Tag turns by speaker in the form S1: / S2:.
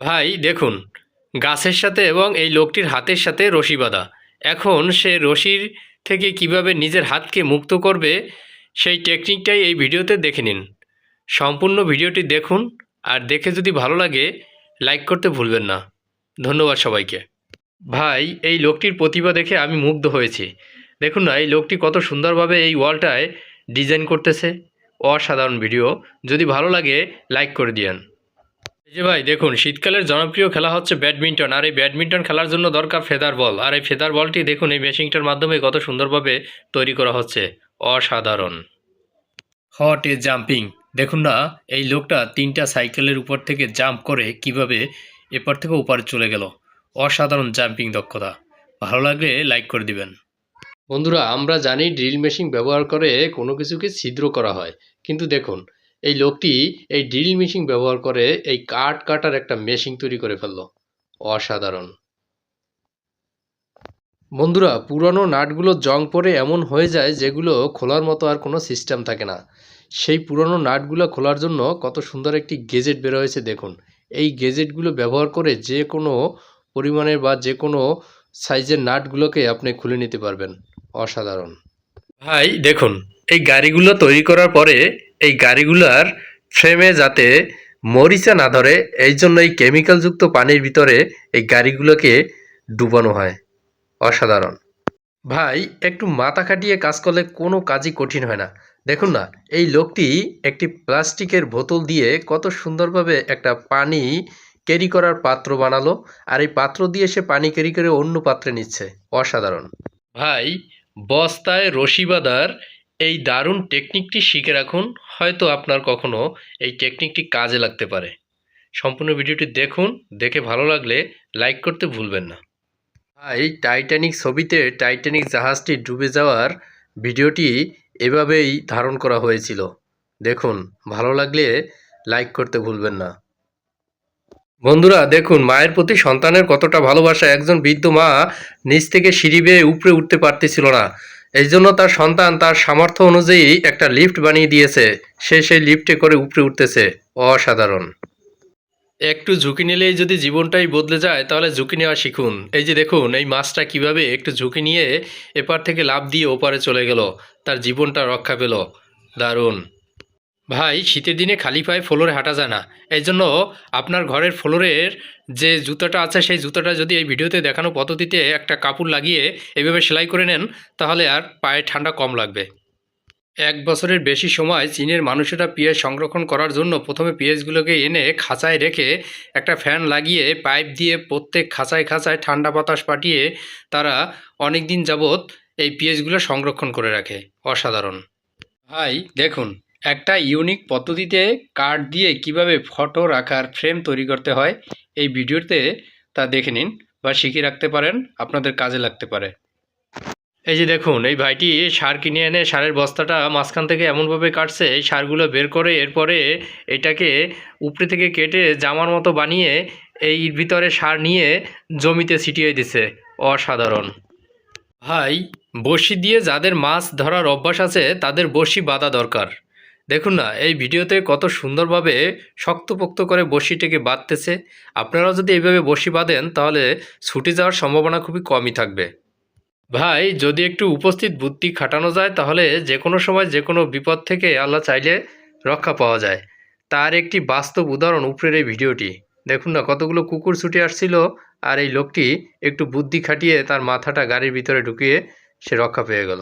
S1: ভাই দেখুন, গাছের সাথে এবং এই লোকটির হাতের সাথে রশি বাঁধা। এখন সে রশির থেকে কিভাবে নিজের হাতকে মুক্ত করবে সেই টেকনিকটাই এই ভিডিওতে দেখে নিন। সম্পূর্ণ ভিডিওটি দেখুন, আর দেখে যদি ভালো লাগে লাইক করতে ভুলবেন না। ধন্যবাদ সবাইকে। ভাই এই লোকটির প্রতিভা দেখে আমি মুগ্ধ হয়েছি। দেখুন না, এই লোকটি কত সুন্দরভাবে এই ওয়ালটায় ডিজাইন করতেছে। অসাধারণ ভিডিও। যদি ভালো লাগে লাইক করে দিয়েন। এই যে ভাই দেখুন, শীতকালের জনপ্রিয় খেলা হচ্ছে ব্যাডমিন্টন, আর এই ব্যাডমিন্টন খেলার জন্য দরকার ফেদার বল। আর এই ফেদার বলটি দেখুন এই মেশিনটার মাধ্যমে কত সুন্দরভাবে তৈরি করা হচ্ছে। অসাধারণ। হট এ জাম্পিং। দেখুন না, এই লোকটা 3টা সাইকেলের উপর থেকে জাম্প করে কিভাবে এপার থেকে ওপারে চলে গেল। অসাধারণ জাম্পিং দক্ষতা। ভালো লাগলে লাইক করে দিবেন। বন্ধুরা, আমরা জানি ড্রিল মেশিন ব্যবহার করে কোনো কিছুকে ছিদ্র করা হয়, কিন্তু দেখুন এই লোকটি এই ড্রিল মেশিন ব্যবহার করে এই কাঠ কাটার একটা মেশিন তৈরি করে ফেললো। অসাধারণ। বন্ধুরা, পুরনো নাটগুলো জং পড়ে এমন হয়ে যায় যেগুলো খোলার মতো আর কোনো সিস্টেম থাকে না। সেই পুরনো নাটগুলো খোলার জন্য কত সুন্দর একটি গেজেট বের হয়েছে দেখুন। এই গেজেটগুলো ব্যবহার করে যে কোনো পরিমাণের বা যে কোনো সাইজের নাটগুলোকে আপনি খুলে নিতে পারবেন। অসাধারণ। ভাই দেখুন, এই গাড়িগুলো তৈরি করার পরে এই গাড়িগুলার ফ্রেমে যাতে মরিচা না ধরে এই জন্য এই কেমিক্যালযুক্ত পানির ভিতরে এই গাড়িগুলোকে ডুবানো হয়। অসাধারণ। ভাই একটু মাথা খাটিয়ে কাজ করলে কোনো কাজই কঠিন হয় না। দেখুন না, এই লোকটি একটি প্লাস্টিকের বোতল দিয়ে কত সুন্দরভাবে একটা পানি ক্যারি করার পাত্র বানালো, আর এই পাত্র দিয়ে সে পানি ক্যারি করে অন্য পাত্রে নিচ্ছে। অসাধারণ। ভাই বস্তায় রশি বাঁধার এই দারুণ টেকনিকটি শিখে রাখুন, হয়তো আপনার কখনো এই টেকনিকটি কাজে লাগতে পারে। সম্পূর্ণ ভিডিওটি দেখুন, দেখে ভালো লাগলে লাইক করতে ভুলবেন না। ভাই টাইটানিক ছবিতে টাইটানিক জাহাজটি ডুবে যাওয়ার ভিডিওটি এভাবেই ধারণ করা হয়েছিল। দেখুন, ভালো লাগলে লাইক করতে ভুলবেন না। বন্ধুরা দেখুন, মায়ের প্রতি সন্তানের কতটা ভালোবাসা। একজন বৃদ্ধ মা নিচ থেকে সিঁড়ি বেয়ে উপরে উঠতে পারতেছিল না, এই জন্য তার সন্তান তার সামর্থ্য অনুযায়ী একটা লিফট বানিয়ে দিয়েছে। সে সেই লিফটে করে উপরে উঠতেছে। অসাধারণ। একটু ঝুঁকি নিলেই যদি জীবনটাই বদলে যায়, তাহলে ঝুঁকি নেওয়া শিখুন। এই যে দেখুন, এই মাছটা কিভাবে একটু ঝুঁকি নিয়ে এপার থেকে লাফ দিয়ে ওপারে চলে গেল, তার জীবনটা রক্ষা পেল। দারুণ। ভাই শীতের দিনে খালি পায়ে ফ্লোরে হাঁটা যায় না, এই জন্য আপনার ঘরের ফ্লোরের যে জুতাটা আছে সেই জুতাটা যদি এই ভিডিওতে দেখানো পদ্ধতিতে একটা কাপড় লাগিয়ে এইভাবে সেলাই করে নেন, তাহলে আর পায়ে ঠান্ডা কম লাগবে। 1 বছরের বেশি সময় চীনের মানুষেরা পিঁয়াজ সংরক্ষণ করার জন্য প্রথমে পিঁয়াজগুলোকে এনে খাঁচায় রেখে একটা ফ্যান লাগিয়ে পাইপ দিয়ে প্রত্যেক খাঁচায় খাঁচায় ঠান্ডা বাতাস পাঠিয়ে তারা অনেক দিন যাবৎ এই পিঁয়াজগুলো সংরক্ষণ করে রাখে। অসাধারণ। ভাই দেখুন, একটা ইউনিক পদ্ধতিতে কাঠ দিয়ে কিভাবে ফটো রাখার ফ্রেম তৈরি করতে হয় এই ভিডিওতে তা দেখে নিন, বা শিখে রাখতে পারেন, আপনাদের কাজে লাগতে পারে। এই যে দেখুন, এই ভাইটি সার কিনে এনে সারের বস্তাটা মাঝখান থেকে এমনভাবে কাটছে, এই সারগুলো বের করে এরপরে এটাকে উপরে থেকে কেটে জামার মতো বানিয়ে এই ভিতরে সার নিয়ে জমিতে ছিটিয়ে দিছে। অসাধারণ। ভাই বড়শি দিয়ে যাদের মাছ ধরার অভ্যাস আছে তাদের বড়শি বাঁধা দরকার। দেখুন না, এই ভিডিওতে কত সুন্দরভাবে শক্তপোক্ত করে বড়শিটাকে বাঁধতেছে। আপনারাও যদি এইভাবে বড়শি বাঁধেন তাহলে ছুটে যাওয়ার সম্ভাবনা খুবই কমই থাকবে। ভাই যদি একটু উপস্থিত বুদ্ধি খাটানো যায় তাহলে যে কোনো সময় যে কোনো বিপদ থেকে আল্লাহ চাইলে রক্ষা পাওয়া যায়। তার একটি বাস্তব উদাহরণ উপরের এই ভিডিওটি। দেখুন না, কতগুলো কুকুর ছুটে আসছিল, আর এই লোকটি একটু বুদ্ধি খাটিয়ে তার মাথাটা গাড়ির ভিতরে ঢুকিয়ে সে রক্ষা পেয়ে গেল।